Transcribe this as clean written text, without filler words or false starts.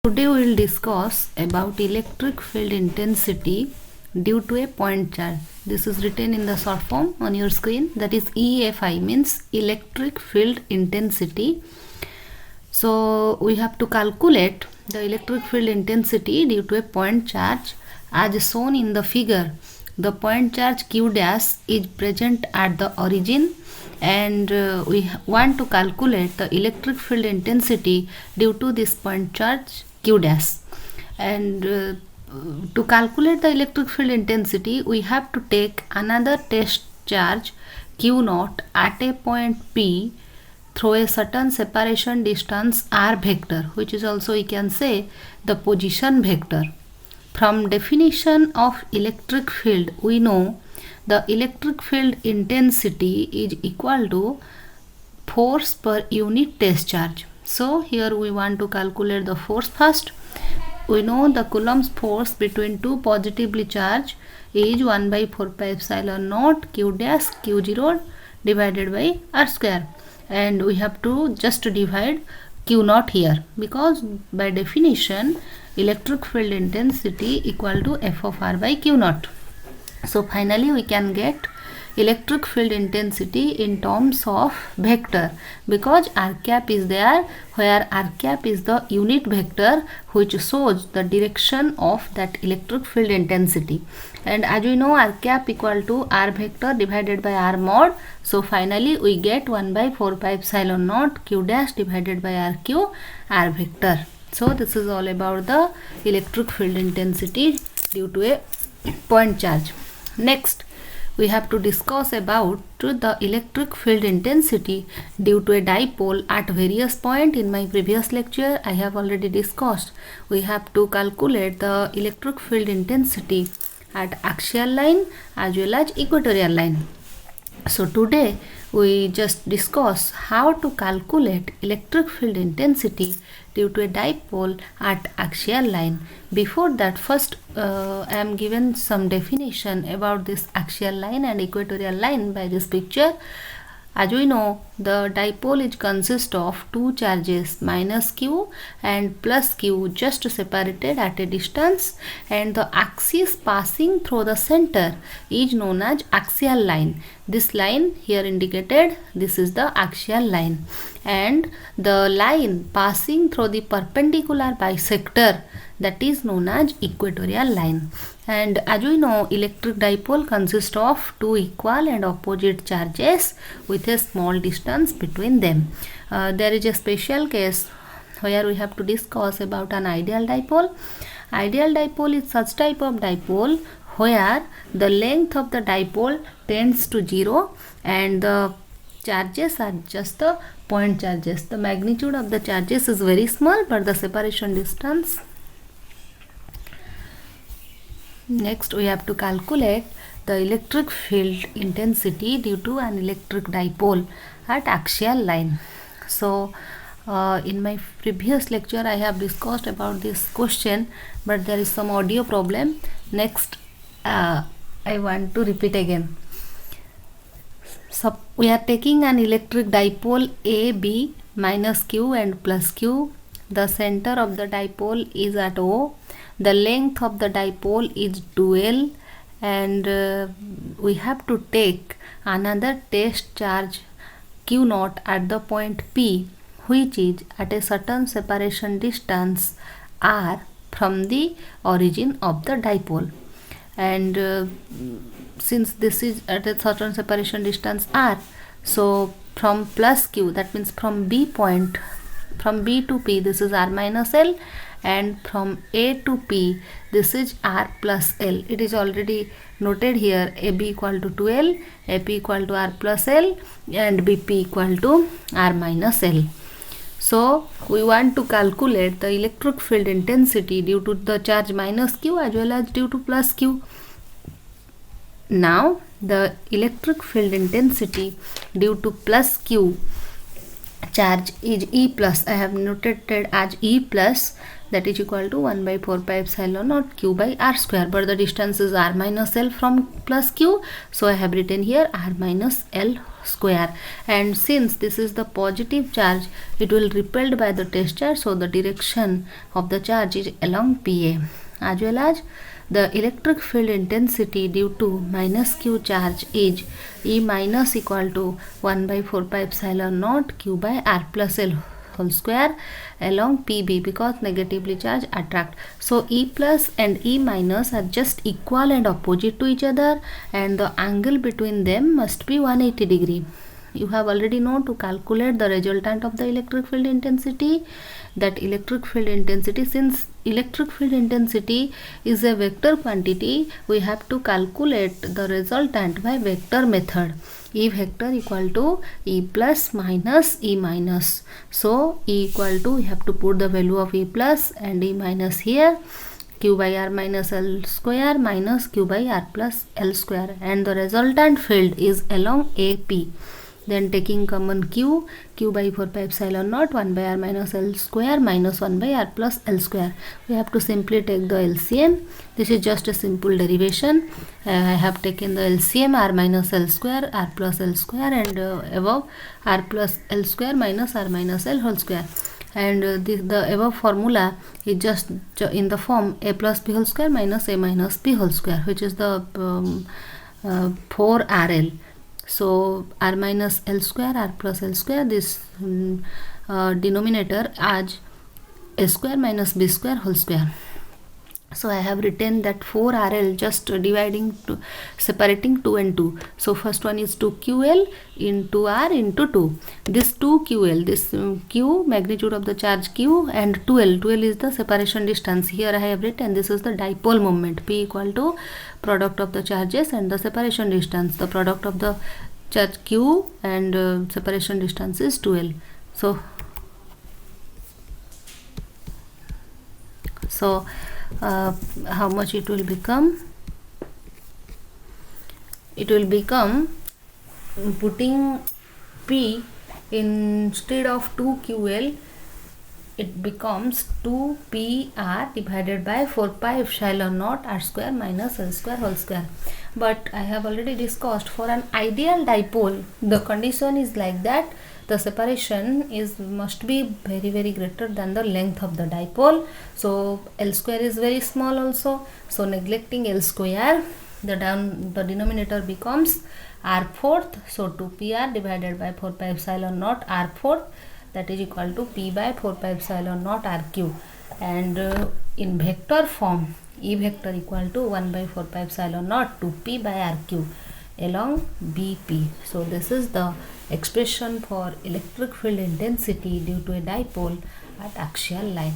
Today we will discuss about electric field intensity due to a point charge. This is written in the short form on your screen, that is EFI, means electric field intensity. So we have to calculate the electric field intensity due to a point charge as shown in the figure. The point charge Q dash is present at the origin, and we want to calculate the electric field intensity due to this point charge Q dash. And to calculate the electric field intensity, we have to take another test charge Q naught at a point P through a certain separation distance r vector, which is also we can say the position vector. From definition of electric field, we know the electric field intensity is equal to force per unit test charge. So here we want to calculate the force first. We know the Coulomb's force between two positively charged is 1 by 4 pi epsilon naught Q dash Q0 divided by r square, and we have to just divide Q naught here, because by definition electric field intensity equal to F of r by Q naught. So finally we can get electric field intensity in terms of vector, because r cap is there, where r cap is the unit vector which shows the direction of that electric field intensity. And as we know, r cap equal to r vector divided by r mod. So finally we get 1 by 4 pi epsilon naught Q dash divided by rq r vector. So this is all about the electric field intensity due to a point charge. Next, we have to discuss about the electric field intensity due to a dipole at various points. In my previous lecture, I have already discussed. We have to calculate the electric field intensity at axial line as well as equatorial line. So today we just discuss how to calculate electric field intensity due to a dipole at axial line. Before that, first I am given some definition about this axial line and equatorial line by this picture. As we know, the dipole is consist of two charges minus q and plus q just separated at a distance, and the axis passing through the center is known as axial line. This line here indicated, this is the axial line, and the line passing through the perpendicular bisector, that is known as equatorial line. And as we know, electric dipole consists of two equal and opposite charges with a small distance between them. There is a special case where we have to discuss about an ideal dipole. Ideal dipole is such type of dipole where the length of the dipole tends to 0 and the charges are just the point charges. The magnitude of the charges is very small, but the separation distance. Next, we have to calculate the electric field intensity due to an electric dipole at axial line. So in my previous lecture I have discussed about this question, but there is some audio problem. Next, I want to repeat again. So we are taking an electric dipole AB minus q and plus q. The center of the dipole is at O. The length of the dipole is 2L, and we have to take another test charge Q naught at the point P, which is at a certain separation distance r from the origin of the dipole. And since this is at a certain separation distance r, so from plus q, that means from B point, from B to P, this is r minus L, and from A to P, this is r plus L. It is already noted here, AB equal to 2L, AP equal to r plus L, and BP equal to r minus L. So we want to calculate the electric field intensity due to the charge minus q as well as due to plus q. Now the electric field intensity due to plus q charge is E plus. I have noted it as E plus, that is equal to 1 by 4 pi epsilon naught q by r square, but the distance is r minus l from plus q, so I have written here r minus l square. And since this is the positive charge, it will repelled by the test charge, so the direction of the charge is along PA, as well as the electric field intensity due to minus q charge is E minus equal to 1 by 4 pi epsilon naught q by r plus l whole square along PB, because negatively charged attract. So E plus and E minus are just equal and opposite to each other, and the angle between them must be 180 degree. You have already known to calculate the resultant of the electric field intensity. That electric field intensity, since electric field intensity is a vector quantity, we have to calculate the resultant by vector method. E vector equal to E plus minus E minus. So E equal to, we have to put the value of E plus and E minus here, q by r minus l square minus q by r plus l square, and the resultant field is along AP. Then taking common q by 4 pi epsilon naught 1 by r minus l square minus 1 by r plus l square. We have to simply take the LCM. This is just a simple derivation. I have taken the LCM r minus l square, r plus l square, and above r plus l square minus r minus l whole square. And the above formula is just in the form a plus b whole square minus a minus b whole square, which is the 4RL. So r minus l square, r plus l square, this denominator as a square minus b square whole square. So I have written that 4RL, just dividing to separating 2 and 2. So first one is 2QL into R into 2. This 2QL, this Q, magnitude of the charge Q, and 2L. 2L is the separation distance. Here I have written this is the dipole moment. P equal to product of the charges and the separation distance. The product of the charge Q and separation distance is 2L. So how much it will become? It will become, putting P instead of 2QL, it becomes 2PR divided by 4 pi epsilon naught r square minus l square whole square. But I have already discussed, for an ideal dipole, the condition is like that the separation must be very greater than the length of the dipole. So L square is very small also. So neglecting L square, the denominator becomes r fourth. So 2PR divided by 4 pi epsilon naught r fourth, that is equal to P by 4 pi epsilon naught RQ. And in vector form, E vector equal to 1 by 4 pi epsilon naught 2P by RQ along BP. So this is the expression for electric field intensity due to a dipole at axial line.